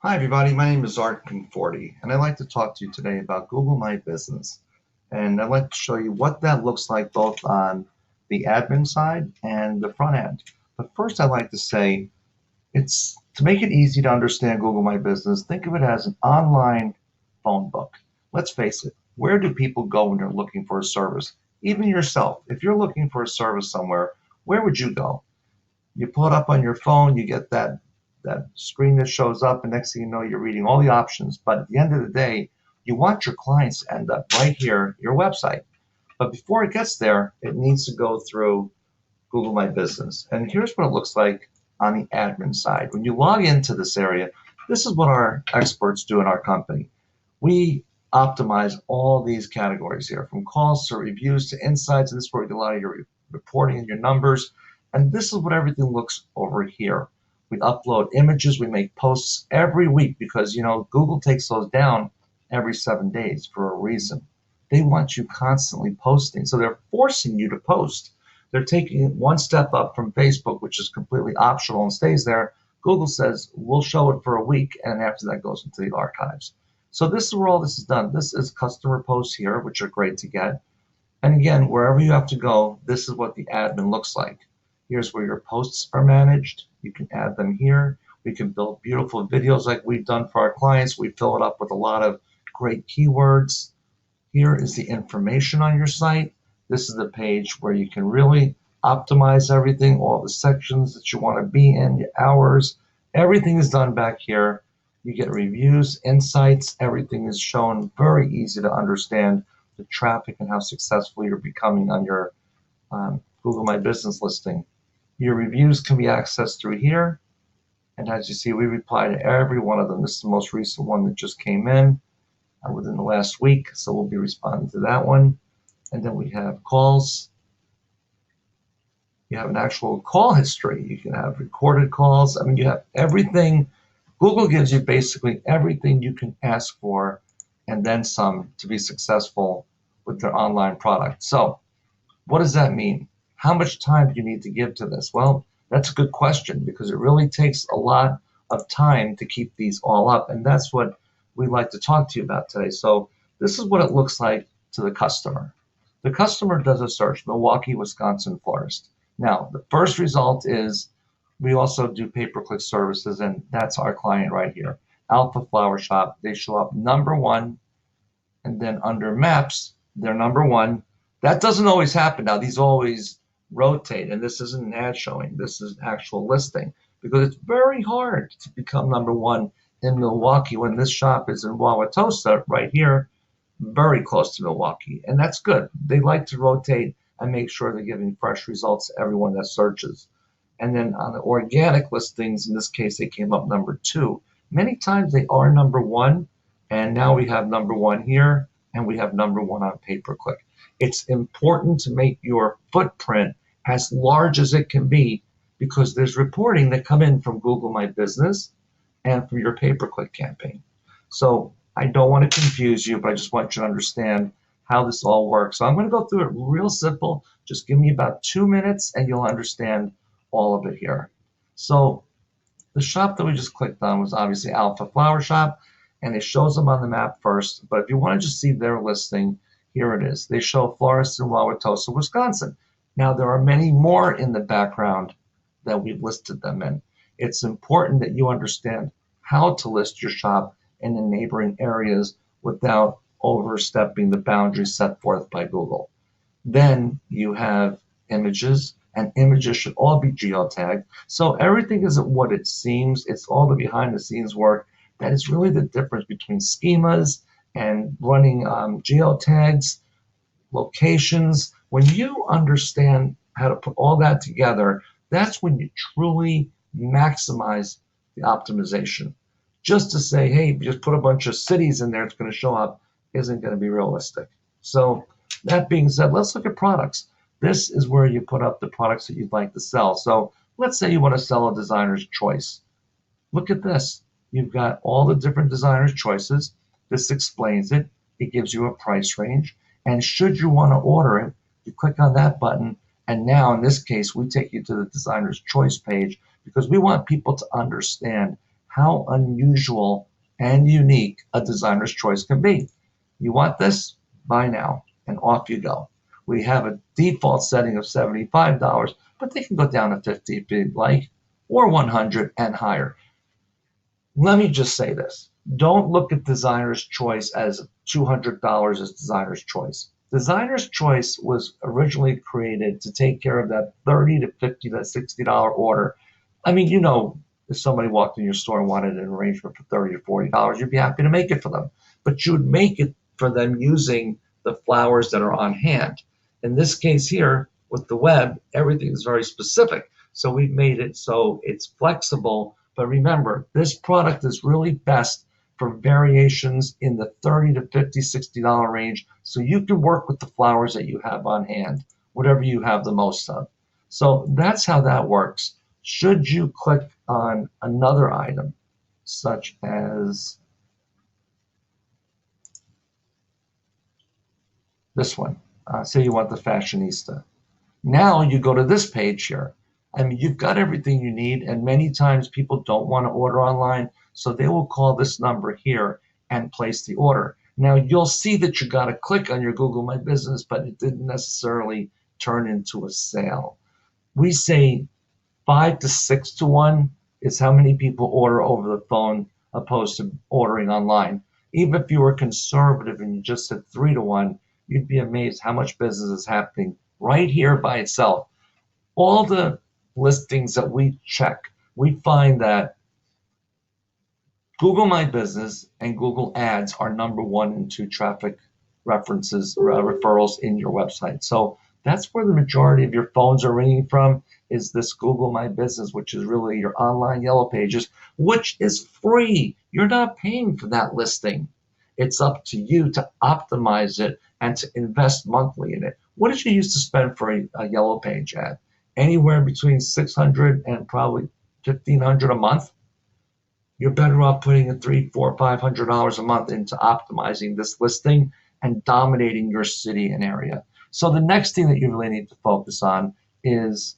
Hi, everybody. My name is Art Conforti, and I'd like to talk to you today about Google My Business. And I'd like to show you what that looks like both on the admin side and the front end. But first, I'd like to say it's to make it easy to understand Google My Business, think of it as an online phone book. Let's face it, where do people go when they're looking for a service? Even yourself, if you're looking for a service somewhere, where would you go? You pull it up on your phone, you get that screen that shows up, and next thing you know, you're reading all the options. But at the end of the day, you want your clients to end up right here, your website. But before it gets there, it needs to go through Google My Business. And here's what it looks like on the admin side. When you log into this area, this is what our experts do in our company. We optimize all these categories here, from calls to reviews to insights, and this is where we do a lot of your reporting and your numbers. And this is what everything looks over here. We upload images, we make posts every week because Google takes those down every 7 days for a reason. They want you constantly posting, so they're forcing you to post. They're taking it one step up from Facebook, which is completely optional and stays there. Google says we'll show it for a week, and after that goes into the archives. So this is where all this is done. This is customer posts here, which are great to get. And again, wherever you have to go, this is what the admin looks like. Here's where your posts are managed. You can add them here. We can build beautiful videos like we've done for our clients. We fill it up with a lot of great keywords. Here is the information on your site. This is the page where you can really optimize everything, all the sections that you want to be in, your hours. Everything is done back here. You get reviews, insights. Everything is shown, very easy to understand the traffic and how successful you're becoming on your Google My Business listing. Your reviews can be accessed through here. And as you see, we reply to every one of them. This is the most recent one that just came in within the last week. So we'll be responding to that one. And then we have calls. You have an actual call history. You can have recorded calls. I mean, you have everything. Google gives you basically everything you can ask for and then some to be successful with their online product. So what does that mean? How much time do you need to give to this? Well, that's a good question because it really takes a lot of time to keep these all up. And that's what we'd like to talk to you about today. So this is what it looks like to the customer. The customer does a search, Milwaukee, Wisconsin florist. Now, the first result is we also do pay-per-click services, and that's our client right here. Alpha Flower Shop, they show up number one, and then under maps, they're number one. That doesn't always happen. Now, these always rotate, and this isn't an ad showing. This is an actual listing because it's very hard to become number one in Milwaukee when this shop is in Wauwatosa right here, very close to Milwaukee. And that's good. They like to rotate and make sure they're giving fresh results to everyone that searches. And then on the organic listings, in this case, they came up number two. Many times they are number one, and now we have number one here, and we have number one on pay-per-click. It's important to make your footprint as large as it can be because there's reporting that come in from Google My Business and from your pay-per-click campaign. So I don't want to confuse you, but I just want you to understand how this all works. So I'm going to go through it real simple. Just give me about 2 minutes and you'll understand all of it here. So the shop that we just clicked on was obviously Alpha Flower Shop, and it shows them on the map first. But if you want to just see their listing, here it is. They show florists in Wauwatosa, Wisconsin. Now, there are many more in the background that we've listed them in. It's important that you understand how to list your shop in the neighboring areas without overstepping the boundaries set forth by Google. Then you have images, and images should all be geotagged. So everything isn't what it seems. It's all the behind the scenes work that is really the difference between schemas and running geotags, locations. When you understand how to put all that together, that's when you truly maximize the optimization. Just to say, hey, just put a bunch of cities in there, it's going to show up, isn't going to be realistic. So that being said, let's look at products. This is where you put up the products that you'd like to sell. So let's say you want to sell a designer's choice. Look at this. You've got all the different designer's choices. This explains it. It gives you a price range. And should you want to order it, you click on that button. And now, in this case, we take you to the designer's choice page because we want people to understand how unusual and unique a designer's choice can be. You want this? Buy now, and off you go. We have a default setting of $75, but they can go down to 50 if you'd like, or 100 and higher. Let me just say this. Don't look at designer's choice as $200 as designer's choice. Designer's choice was originally created to take care of that $30 to $50 to $60 order. I mean, you know, if somebody walked in your store and wanted an arrangement for $30 or $40, you'd be happy to make it for them. But you would make it for them using the flowers that are on hand. In this case here, with the web, everything is very specific. So we've made it so it's flexible. But remember, this product is really best for variations in the $30 to $50, $60 range. So you can work with the flowers that you have on hand, whatever you have the most of. So that's how that works. Should you click on another item, such as this one, say you want the fashionista. Now you go to this page here. I mean, you've got everything you need, and many times people don't want to order online, so they will call this number here and place the order. Now, you'll see that you got to click on your Google My Business, but it didn't necessarily turn into a sale. We say 5 to 6 to 1 is how many people order over the phone opposed to ordering online. Even if you were conservative and you just said 3 to 1, you'd be amazed how much business is happening right here by itself. All the listings that we check, we find that Google My Business and Google Ads are number 1 and 2 traffic references, referrals in your website. So that's where the majority of your phones are ringing from, is this Google My Business, which is really your online Yellow Pages, which is free. You're not paying for that listing. It's up to you to optimize it and to invest monthly in it. What did you used to spend for a Yellow Page ad? Anywhere between $600 and probably $1,500 a month. You're better off putting in $300, $400, $500 a month into optimizing this listing and dominating your city and area. So the next thing that you really need to focus on is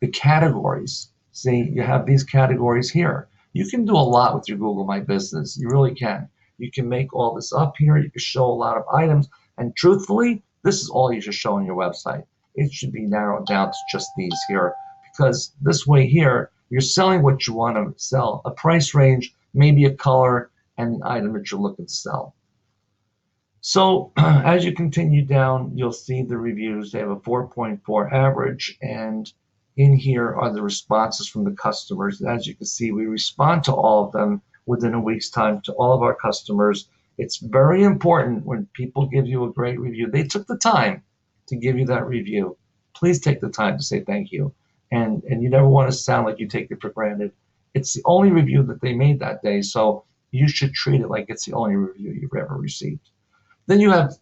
the categories. See, you have these categories here. You can do a lot with your Google My Business. You really can. You can make all this up here. You can show a lot of items. And truthfully, this is all you should show on your website. It should be narrowed down to just these here, because this way here, you're selling what you want to sell, a price range, maybe a color, and the item that you're looking to sell. So as you continue down, you'll see the reviews. They have a 4.4 average, and in here are the responses from the customers. As you can see, we respond to all of them within a week's time, to all of our customers. It's very important when people give you a great review. They took the time to give you that review. Please take the time to say thank you. And you never want to sound like you take it for granted. It's the only review that they made that day, so you should treat it like it's the only review you've ever received. Then you have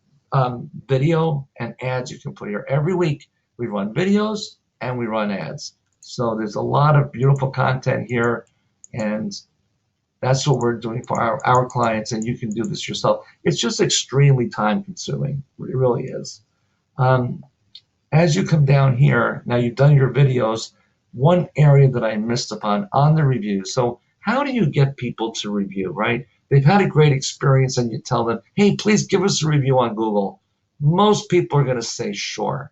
video and ads you can put here. Every week we run videos and we run ads. So there's a lot of beautiful content here, and that's what we're doing for our clients, and you can do this yourself. It's just extremely time consuming. It really is. As you come down here, now you've done your videos, one area that I missed upon on the review. So how do you get people to review, right? They've had a great experience and you tell them, hey, please give us a review on Google. Most people are going to say sure.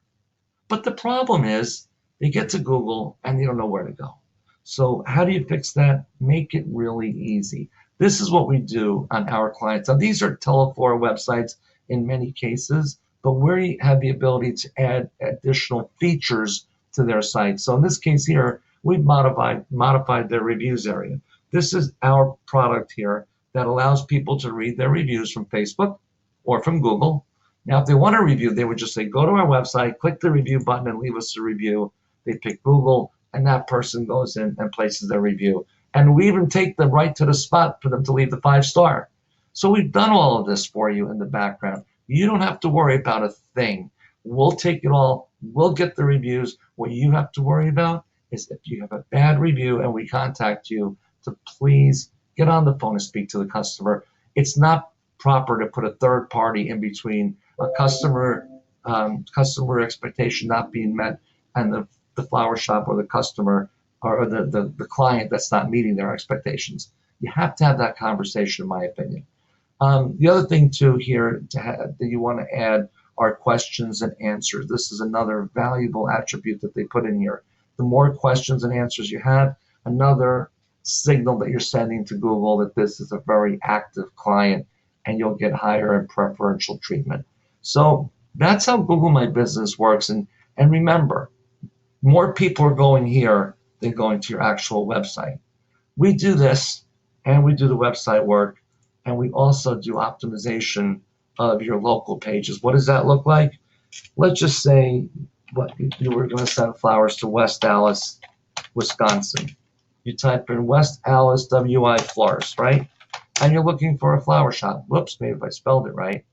But the problem is they get to Google and they don't know where to go. So how do you fix that? Make it really easy. This is what we do on our clients. Now, these are Teleflora websites in many cases, but we have the ability to add additional features to their site. So in this case here, we've modified their reviews area. This is our product here that allows people to read their reviews from Facebook or from Google. Now, if they want a review, they would just say, go to our website, click the review button and leave us a review. They pick Google and that person goes in and places their review. And we even take them right to the spot for them to leave the 5-star. So we've done all of this for you in the background. You don't have to worry about a thing. We'll take it all. We'll get the reviews. What you have to worry about is if you have a bad review and we contact you, to please get on the phone and speak to the customer. It's not proper to put a third party in between a customer expectation not being met and the flower shop or the customer or the client that's not meeting their expectations. You have to have that conversation, in my opinion. The other thing too here that you want to add are questions and answers. This is another valuable attribute that they put in here. The more questions and answers you have, another signal that you're sending to Google that this is a very active client, and you'll get higher and preferential treatment. So that's how Google My Business works. And remember, more people are going here than going to your actual website. We do this, and we do the website work, and we also do optimization of your local pages. What does that look like? Let's just say you were going to send flowers to West Allis, Wisconsin. You type in West Allis, WI Florist, right? And you're looking for a flower shop. Whoops, maybe if I spelled it right.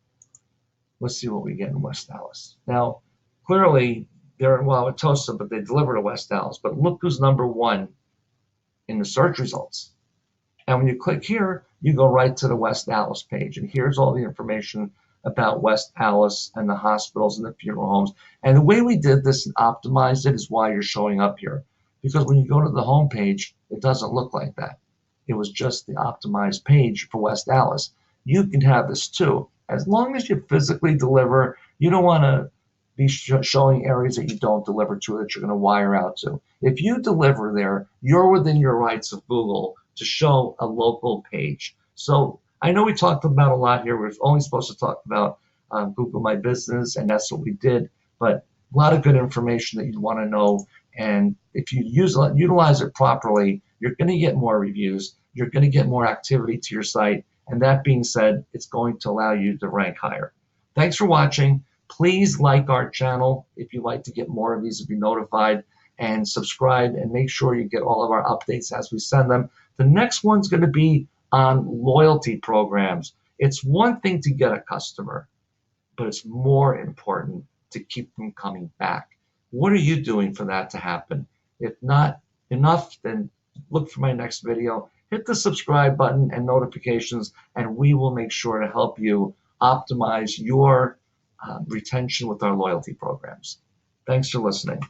Let's see what we get in West Allis. Now, clearly, they're in Wauwatosa, but they deliver to West Allis. But look who's number one in the search results. And when you click here, you go right to the West Allis page. And here's all the information about West Allis and the hospitals and the funeral homes. And the way we did this and optimized it is why you're showing up here. Because when you go to the home page, it doesn't look like that. It was just the optimized page for West Allis. You can have this too. As long as you physically deliver, you don't want to be showing areas that you don't deliver to, that you're going to wire out to. If you deliver there, you're within your rights of Google to show a local page. So I know we talked about a lot here. We're only supposed to talk about Google My Business, and that's what we did. But a lot of good information that you want to know. And if you utilize it properly, you're going to get more reviews. You're going to get more activity to your site. And that being said, it's going to allow you to rank higher. Thanks for watching. Please like our channel if you'd like to get more of these and be notified, and subscribe and make sure you get all of our updates as we send them. The next one's going to be on loyalty programs. It's one thing to get a customer, but it's more important to keep them coming back. What are you doing for that to happen? If not enough, then look for my next video. Hit the subscribe button and notifications, and we will make sure to help you optimize your retention with our loyalty programs. Thanks for listening.